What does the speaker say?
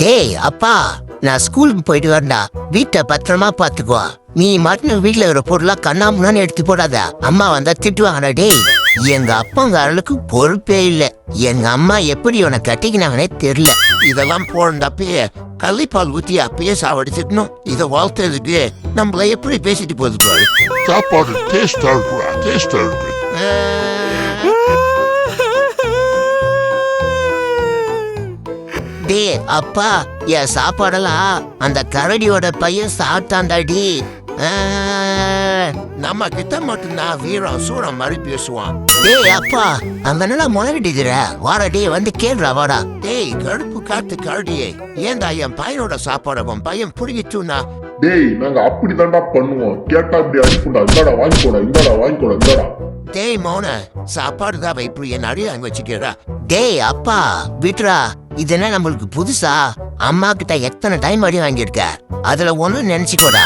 டேய் அப்பா, நான் ஸ்கூலுக்கு போயிட்டு வரேன்டா. வீட்டை பத்திரமா பாத்துக்குவா. நீ மட்டும் வீட்டுல ஒரு பொருளா கண்ணாமுன்னு எடுத்து போடாத. அம்மா வந்தா திட்டுவாங்கடா. டேய், எங்க அப்பங்காரளுக்கு பொறுப்பே இல்ல. எங்க அம்மா எப்படி உன கட்டிக்கினாங்கன்னே தெரியல. இதெல்லாம் போறப்பயே கள்ளிப்பால் ஊத்தி அப்பயே சாவடிச்சிடணும். இதை வாழ்த்ததுக்கு நம்மள எப்படி பேசிட்டு போகுது பாரு. சாப்பாடு டேஸ்டா இருக்குடா, டேஸ்டா இருக்கு. டே அப்பா, என் சாப்பாடெல்லாம் அந்த கரடியோட பையன் சாப்பிட்டாண்டாடி. நம்ம கிட்ட மட்டும்தான் வீரம் சூரம் மாதிரி பேசுவான். டேய் அப்பா, அங்க நல்லா முளைவிட்டுக்கிற. வாடா டேய், வந்து கேள்றா வாடா. டேய் கருப்பு காத்து கரடியே, ஏன்டா என் பையனோட சாப்பாடு உன் பையன் புரிகிட்டுனா? டேய் நாங்க அப்படிதான்டா பண்ணுவோம். கேட்டா இப்படி அனுப்புண்டா. இந்தாடா வாங்கிக்கோடா, இந்தாடா வாங்கிக்கோடா, இந்தாடா. டேய் மௌன, சாப்பாடு தான் இப்படி என் அடி வாங்கி வச்சுக்கிறா. டேய் அப்பா விட்ரா, இதெல்லாம் நம்மளுக்கு புதுசா? அம்மா கிட்ட எத்தனை டைம் அடி வாங்கியிருக்க, அதுல ஒண்ணு நினைச்சுக்கோடா.